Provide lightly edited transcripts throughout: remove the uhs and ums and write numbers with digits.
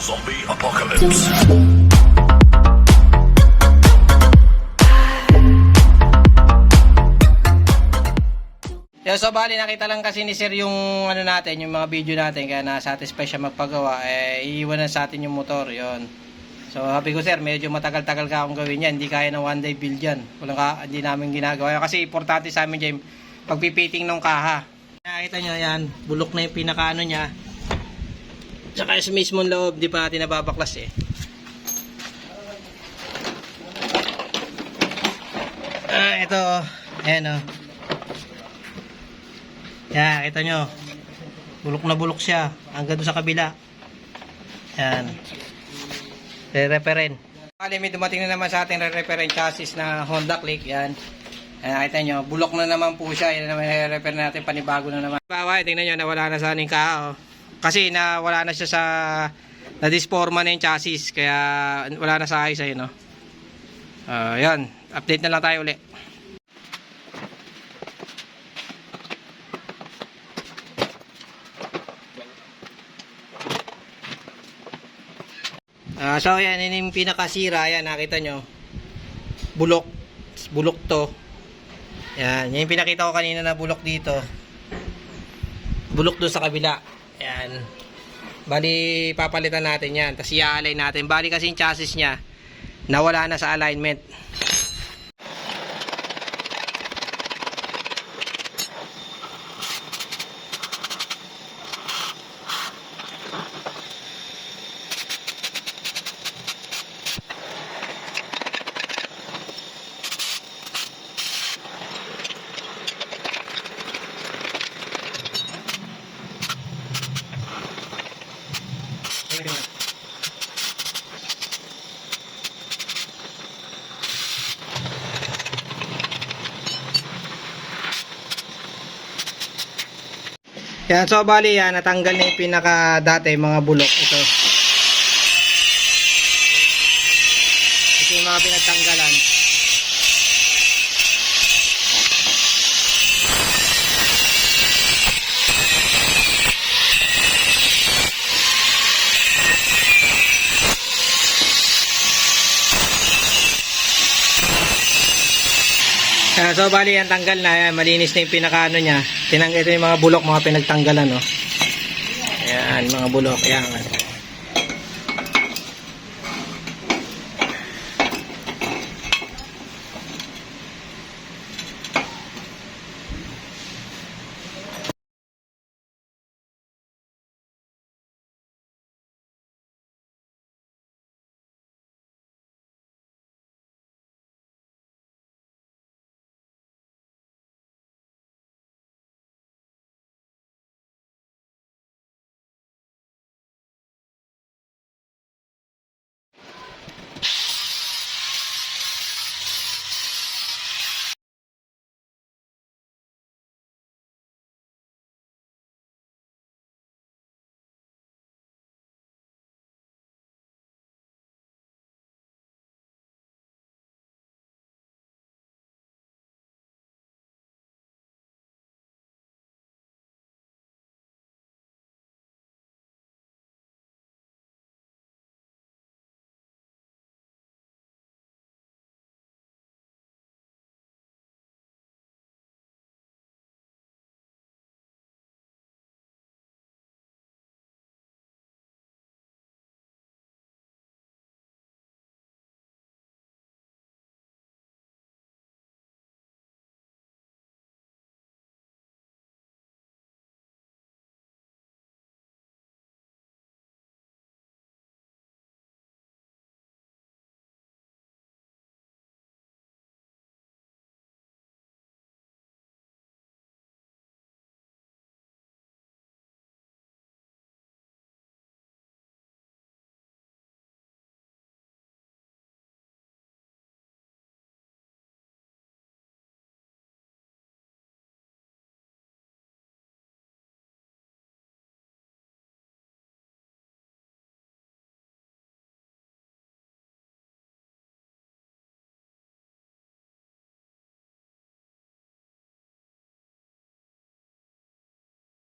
Zombie Apocalypse. So bali nakita lang kasi ni Sir yung ano natin, yung mga video natin kaya na-satisfy siya magpagawa, iiwan na sa atin yung motor, yon. So sabi ko, Sir, medyo matagal-tagal ka akong gawin yan, hindi kaya ng one day build yan. Hindi namin ginagawa yan kasi importante sa amin dyan pagpipiting ng kaha. Nakita nyo yan, bulok na yung pinakaano niya. Tsaka sa mismong loob, di pa natin nababaklas eh. Ito, ayan o. Yan, kita nyo. Bulok na bulok siya. Hanggang doon sa kabila. Yan. Re-referent. May dumating na naman sa ating re-referent chassis na Honda Click. Yan. Ayan, kita nyo. Bulok na naman po siya. Yan naman re-refer natin. Panibago na naman. Baway, tingnan nyo. Nawala na sa ating kaha. Oh. Kasi nawala na siya sa na-disforma na yung chassis. Kaya wala na sa ayos. Ayun, no? Yan. Update na lang tayo ulit. So yan, yun yung pinakasira. Yan, nakita nyo. Bulok. Bulok to. Yan, yan yung pinakita ko kanina na bulok dito. Bulok doon sa kabila. Yan. Bali, papalitan natin yan. Tapos i-align natin. Bali kasi yung chassis nya nawala na sa alignment. Yan, so bali yan, natanggal na yung pinaka dati mga bulok. Ito yung mga pinagtanggalan. So bali yan, tanggal na yan, malinis na yung pinakaano nya. Tinanggal ito yung mga bulok, mga pinagtanggalan, no. Ayan, mga bulok, ayan.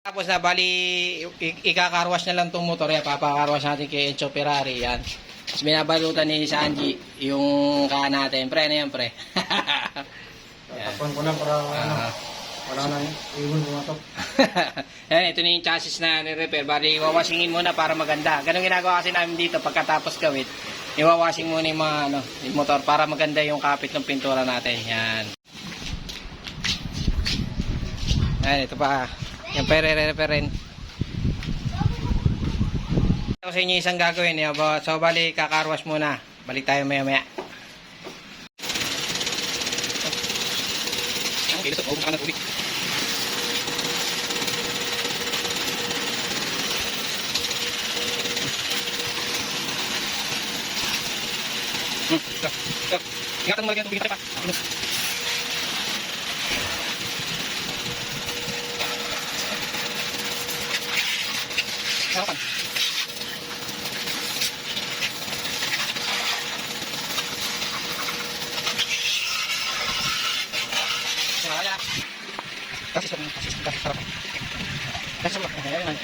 Tapos na, bali, ikakarwash na lang itong motor. Yan, papakarwash natin kay Enzo Ferrari. Yan. Tapos binabalutan ni Sanji yung kaan natin. Pre, ano yan, pre? Tapuan ko na para wala na iwan ko na to. Yan, ito na yung chassis na ni-repair. Bali, iwawashingin muna para maganda. Ganun ginagawa kasi namin dito pagkatapos gawit. Iwawashing muna yung mga yung motor para maganda yung kapit ng pintura natin. Yan. Yan, ito pa. Yung re-repair rin. Ito sa inyo isang gagawin. So, bali, kakarwash muna. Balik tayo maya-maya. Ang kilos, huwag ka na tubig. Ingatan mo lagi ang tubig natin pa. Harapan. Saya. Kasih harapan. Kasih sebelah. Ayan.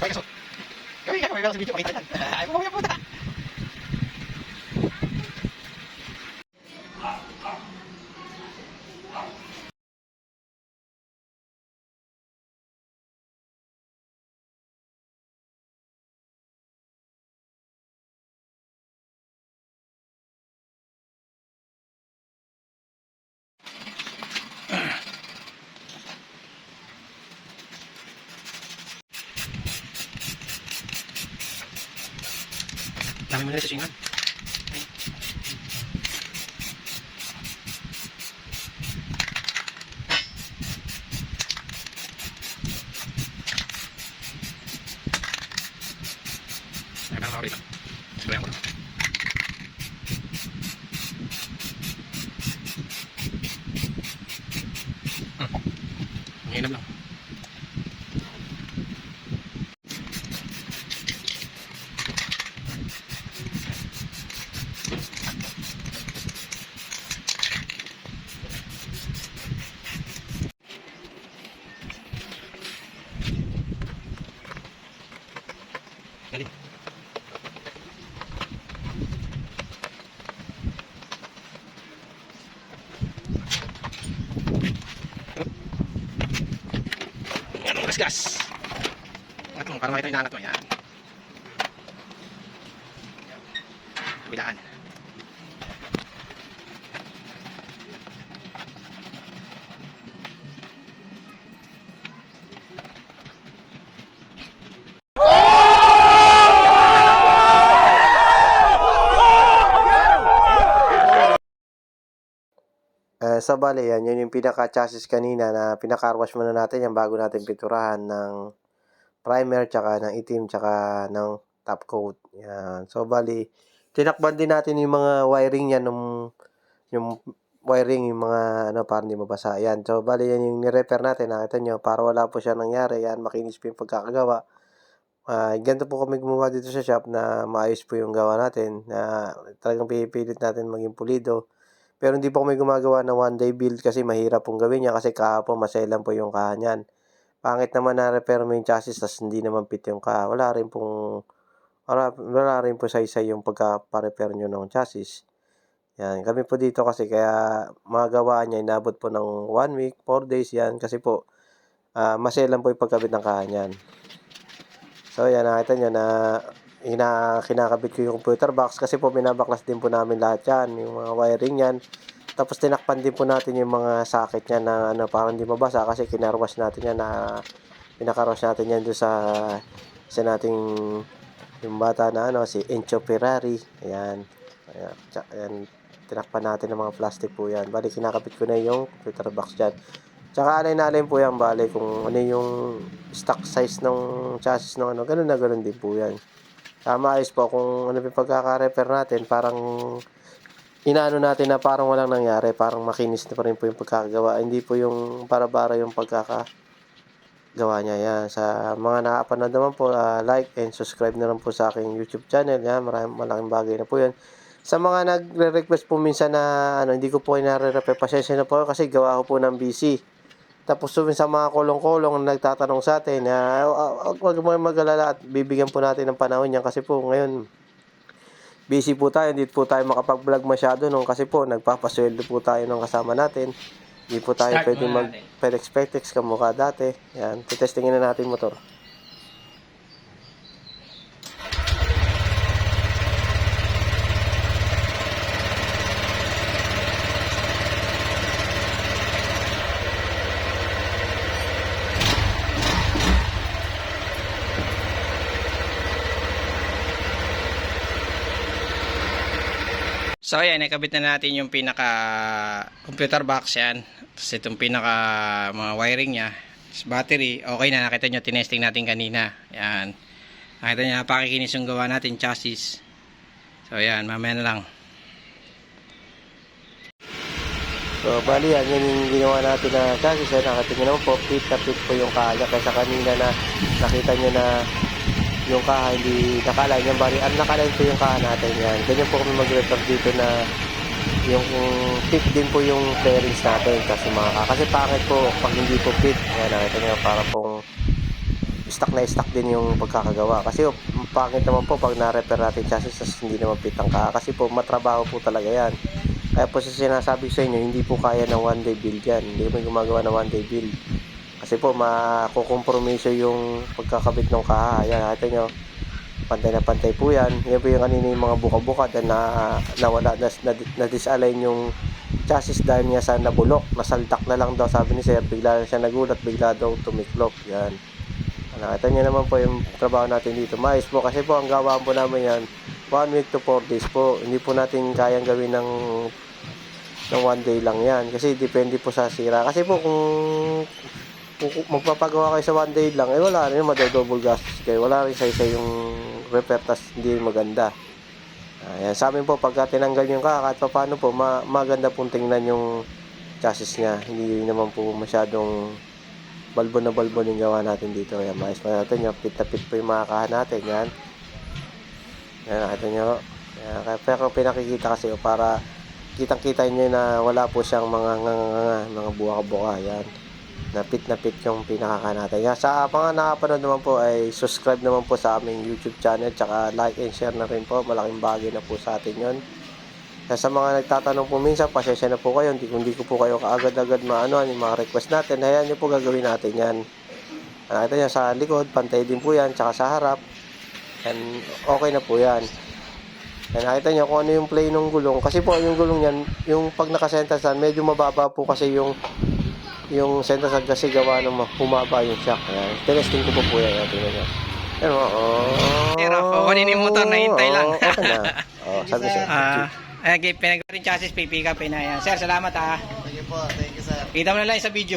Kaya kasot. Kaya may sa video makita yan. Ay, mamaya puta. Dami mo na sa singan. Ay, parang ako rito. Sabayan ko lang. Ngayon lang. Galing. Yan ang gasgas. Angat mo, para makita yung nangat mo. Yan. Bilaan. So bale yan, yun yung pinaka-chassis kanina na pinaka-carwash muna natin yan bago natin pinturahan ng primer, tsaka ng itim, tsaka ng top coat. Yan. So bali, tinakban din natin yung mga wiring yan, yung wiring, yung mga ano, para hindi mabasa. Yan. So bali, yan yung ni-repair natin. Nakita nyo, para wala po siya nangyari. Yan, makinis po yung pagkakagawa. Ganito po kami gumawa dito sa shop na maayos po yung gawa natin. Na talagang pipilit natin maging pulido. Pero hindi po kami gumagawa ng one day build kasi mahirap pong gawin niya kasi kahapon maselan po yung kaha niyan. Pangit naman na repair mo yung chassis tas hindi naman fit yung kaha. Wala rin po saysay yung pagka-repair nyo ng chassis. Yan, kami po dito kasi kaya magawa niya inabot po ng 1 week, 4 days yan kasi po maselan po yung pagkabit ng kaha niyan. So yan, nakita nyo na kinakabit ko yung computer box kasi po binabaklas din po namin lahat yan, yung mga wiring yan. Tapos tinakpan din po natin yung mga socket niya na ano, para hindi mabasa kasi kinarwash natin yan na pinakarwash natin yan doon sa nating yung bata na ano, si Enzo Ferrari. Ayan. Ayan, tinakpan natin ng mga plastic po yan. Bali, kinakabit ko na yung computer box dyan. Tsaka alay-alay po yan, bali, kung ano yung stock size ng chassis ng ano, ganun na ganun din po yan. Maayos po kung ano yung pagkaka-repair natin, parang inaano natin na parang walang nangyari, parang makinis na pa rin po yung pagkakagawa. Hindi po yung para-bara yung pagkakagawa niya. Yan. Sa mga nakapanood naman po, like and subscribe na lang po sa aking YouTube channel. Yan. Malaking bagay na po yan. Sa mga nagre-request po minsan na hindi ko po nare-repair, pasensya na po kasi gawa ko po ng busy. Tapos sa mga kolong-kolong na nagtatanong sa atin, wag mo mag-alala at bibigyan po natin ng panahon yan kasi po ngayon busy po tayo, hindi po tayo makapag-vlog masyado kasi po nagpapasweldo po tayo ng kasama natin. Hindi po tayo Start pwedeng muna natin. mag-pedex kamukha dati. Yan, testingin na natin motor. So ayan, nakabit na natin yung pinaka computer box yan. Tapos itong pinaka mga wiring niya. Tapos battery, okay na, nakita nyo, tinesting natin kanina. Yan. Nakita nyo, napakikinis yung gawa natin, chassis. So ayan, mamaya na lang. So, bali yan yung ginawa natin na chassis. Nakita nyo naman po, fit na fit po yung kaha. Kaysa kanina na nakita nyo na yung kaha hindi nakaline. Yung bali, nakaline po yung kaha natin yan. Ganyan po kami mag-refer dito na yung fit din po yung bearings natin kasi kasi pangit po pag hindi po fit. Yan, nakita nyo para pong stock na stock din yung pagkakagawa. Kasi pangit naman po pag na-repair natin chassis tapos hindi naman fit ang kaha. Kasi po matrabaho po talaga yan. Kaya po sinasabi ko sa inyo, hindi po kaya ng one day build yan. Hindi mo gumagawa ng one day build. Kasi po, makukompromiso yung pagkakabit ng kaha. Ayan, nakita nyo, pantay na pantay po yan. Yan po yung kanina yung mga buka-buka na nawala, na-disalign yung chassis dahil niya sa nabulok. Nasaldak na lang daw, sabi ni sir. Bigla na siya nagulat, bigla daw tumiklop. Yan. Nakita nyo naman po yung trabaho natin dito. Mais po, kasi po ang gawaan po namin yan, 1 week to 4 days po. Hindi po natin kayang gawin ng 1 day lang yan. Kasi depende po sa sira. Kasi po kung magpapagawa kayo sa 1 day lang, wala rin, madodouble gastos kayo. Wala rin sa yung repair, tas hindi maganda. Ayan, sa amin po, pagka tinanggal yung kahit pa paano po, maganda pong tingnan yung chassis niya. Hindi naman po masyadong balbon na balbon yung gawa natin dito. Ayan, maayos pa natin yung fit na fit po yung mga kaha natin. Yan. Yan, nakita nyo. Yan, pero pinakikita kasi para kitang-kita nyo na wala po siyang mga buka-buka. Yan. Na fit yung pinakaka natin. Yan, sa mga nakapanood naman po ay subscribe naman po sa aming YouTube channel. Tsaka like and share na rin po. Malaking bagay na po sa atin yun. Sa mga nagtatanong po minsan, pasensya na po kayo. Hindi ko po kayo kaagad-agad yung mga request natin. Hayaan nyo po gagawin natin yan. Nakita nyo sa likod, pantay din po yan. Tsaka sa harap. And okay na po yan. And nakita nyo kung ano yung play ng gulong. Kasi po yung gulong yan, yung pag nakasenta saan, medyo mababa po kasi yung center saan kasi gawa ng humaba yung shock. Ayan. Tinesting ko po yan. Tingnan nyo. Pero, Pero, kukunin yung motor, nahintay lang. Okay na. Sabi sir. Ayan, pinagawa rin chassis, pipick up na yan. Sir, salamat ha. Thank you po. Thank you, sir. Kita mo na lang sa video.